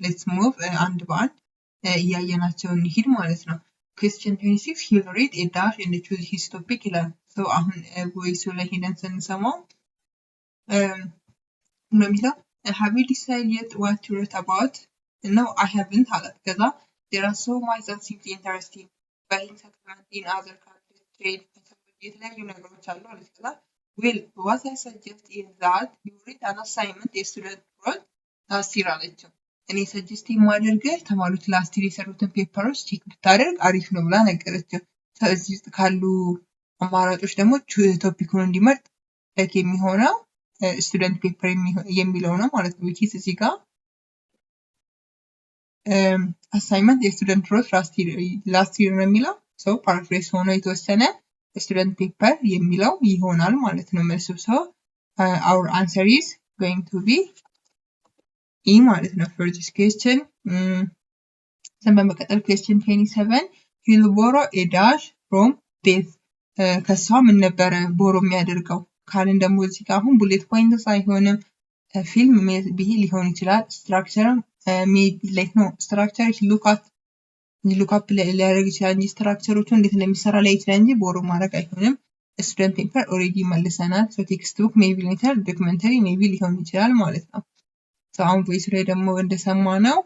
let's move አንድ በአንድ እያየናቸው እንሂድ ማለት ነው። question 26 he'll read a dash and choose his topic ይላል። so አሁን ቮይሱ ላይ ሄደን ስንሰማው ነው የሚለው have you decided yet what to write about? no I haven't አላት። ከዛ there are so much that seems interesting buying settlement in other countries trade የተለያዩ ነገሮች አሉ አለች። ከዛ well what I suggest is that you read an assignment a student wrote last year አለችው። እኔ ሰጀስት የማደርገው ተማሪዎች ላስት ይር የሰሩትን ፔፐሮች ቼክ ብታደርግ አሪፍ ነው ብላ ነገረችው። ስለዚህ ውስጥ ካሉ አማራጮች ደግሞ ቶፒኩን እንዲመርጥ ላይክ የሚሆነው ስቱደንት ፔፐር የሚለው ነው ማለት ነው። which is እዚህ ጋር አሳይመንት የስቱደንት ሮት ላስት ይር ነው የሚለው ሰው ፓራፍሬስ ሆኖ የተወሰነ ስቱደንት ፔፐር የሚለው ይሆናል ማለት ነው መልሱ። ሰው our answer is going to be E ማለት ነው for this question። በመቀጠል question 27 he'll borrow a dash from Beth ከሷ ምን ነበረ ቦሮ የሚያደርገው ካልን ደግሞ እዚህ ጋር አሁን ቡሌት ፖይንት ሳይሆንም ፊልም ሜቢ ሊሆን ይችላል። ስትራክቸር ሜቢ ላይክ ነው ስትራክቸር ሉክ አፕ ሊያደርግ ይችላል እንጂ ስትራክቸሮቹ እንዴት እንደሚሰራ ላይ ይችላል እንጂ ቦሮ ማድረግ አይሆንም። ስቱደንት ፔፐር ኦሬዲ መልሰናል። ሶ ቴክስት ቡክ ሜቢ ሌተር ዶክመንተሪ ሜቢ ሊሆን ይችላል ማለት ነው። ሶ አሁን ቮይስ ላይ ደግሞ እንደሰማነው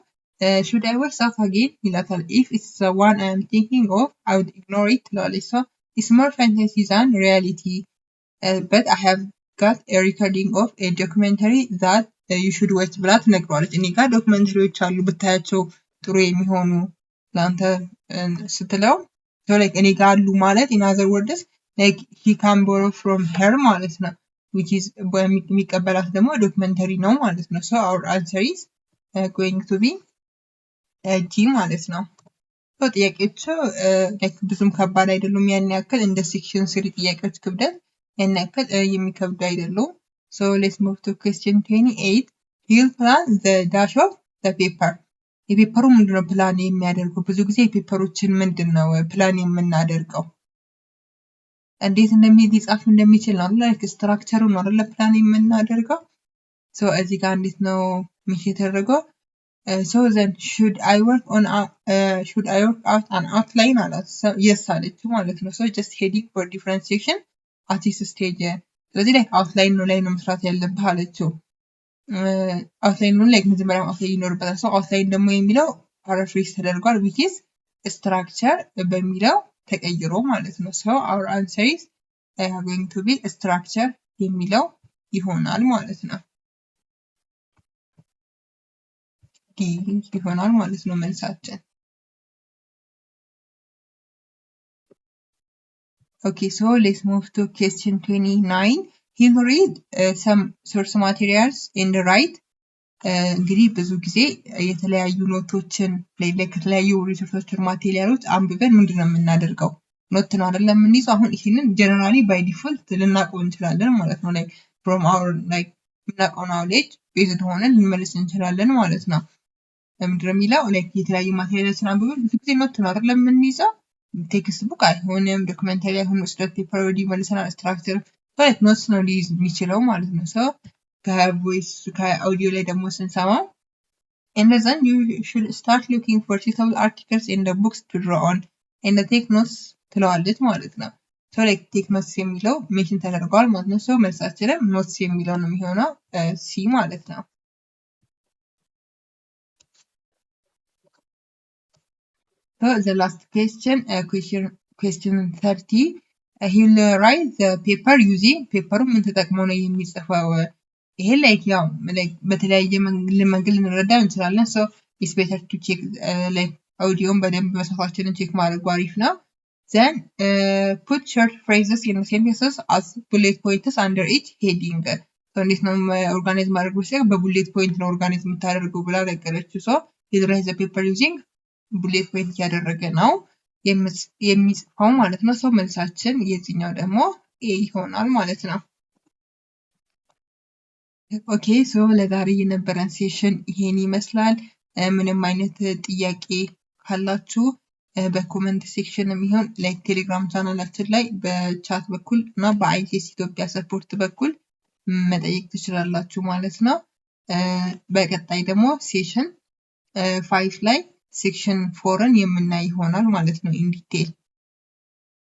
should I watch that again ይላታል። if it's the one I am thinking of I would ignore it ትላለች። so it's more fantasy than reality but I have got a recording of a documentary that you should watch ብላ ትነግረዋለች። እኔ ጋር ዶክመንተሪዎች አሉ ብታያቸው ጥሩ የሚሆኑ ላንተ ስትለው so like እኔ ጋር አሉ ማለት in other words like he can borrow from her ማለት ነው which is የሚቀበላት ደግሞ ዶክመንተሪ ነው ማለት ነው። so our answer is going to be G ማለት ነው። so ጥያቄዎቹ ብዙም ከባድ አይደሉም ያን ያክል እንደ ሴክሽን 3 ጥያቄዎች ክብደት ያን ያክል የሚከብዱ አይደሉም። so let's move to question 28 he'll plan the dash of the paper የፔፐሩ ምንድነው ፕላን የሚያደርገው? ብዙ ጊዜ የፔፐሮችን ምንድነው ፕላን የምናደርገው እንዴት እንደሚጻፍ እንደሚችል ነው ላይክ ስትራክቸሩ ነው አይደል ፕላን የምናደርገው። so እዚህ ጋር እንዴት ነው የሚተደረገው? so then should I work out an outline አላት። yes አለችው ማለት ነው። so just heading for different section at this stage ስለዚህ like outline ነው ላይ ነው መስራት ያለብህ አለችው። outline ነው like መጀመሪያ outline ይኖርበታል። so outline ደግሞ የሚለው paraphrase ተደርጓል which is structure በሚለው ተቀይሮ ማለት ነው። so our answer is going to be structure የሚለው ይሆናል ማለት ነው። ይሆናል ማለት ነው መልሳችን። okay so let's move to question 29 he'll read some source materials and write እንግዲህ ብዙ ጊዜ የተለያዩ ኖቶችን ለከተለያዩ ሪሶርሶችን ማቴሪያሎች አንብበን ምንድነው የምናደርገው ኖት ነው አይደለም የምንይዘው። አሁን ይሄንን ጀነራሊ ባይ ዲፎልት ልናውቀው እንችላለን ማለት ነው like from our like የምናውቀው knowledge based ሆነን ልንመልስ እንችላለን ማለት ነው። ምንድነው የሚለው like የተለያዩ ማቴሪያሎችን አንብበን ብዙ ጊዜ ኖት ነው አይደለም የምንይዘው ቴክስት ቡክ አይሆንም ዶክመንተሪ አይሆንም ስቱደንት ፔፐር ኦልሬዲ መልሰናል ስትራክቸር like ኖትስ ነው ሊይዝ የሚችለው ማለት ነው። so ከቮይስ ከአውዲዮ ላይ ደግሞ ስንሰማው and then you should start looking for suitable articles in the books to draw on and take notes ትለዋለች ማለት ነው። so like take notes የሚለው ሜንሽን ተደርጓል ማለት ነው። so መልሳችንም notes የሚለው ነው የሚሆነው ሲ ማለት ነው። so the last question 30 he'll write the paper using paper ምን ተጠቅሞ ነው የሚጽፈው? ይሄ like ያው በተለያየ መንገድ ልንረዳው እንችላለን። so it's better to check like አውዲዮን በደንብ መስማታችንን ቼክ ማድረግ አሪፍ ነው። then put short phrases in sentences as bullet points under each heading so እንዴት ነው ኦርጋናይዝ ማድረግ ወይስ በቡሌት ፖይንት ነው ኦርጋናይዝ የምታደርገው ብላ ነገረችው። so he'll write the paper using bullet point ያደረገ ነው የሚጽፈው ማለት ነው። so መልሳችን የዚህኛው ደግሞ ኤ ይሆናል ማለት ነው። ኦኬ ሶ ለዛሬ የነበረን ሴሽን ይሄን ይመስላል። ምንም አይነት ጥያቄ ካላችሁ በኮሜንት ሴክሽን የሚሆን ላይክ ቴሌግራም ቻናላችን ላይ በቻት በኩል እና በአይቲኤስ ኢትዮጵያ ሰፖርት በኩል መጠየቅ ትችላላችሁ ማለት ነው። በቀጣይ ደግሞ ሴሽን 5 ላይ ሴክሽን 4ን የምናይ ይሆናል ማለት ነው ኢን ዲቴል።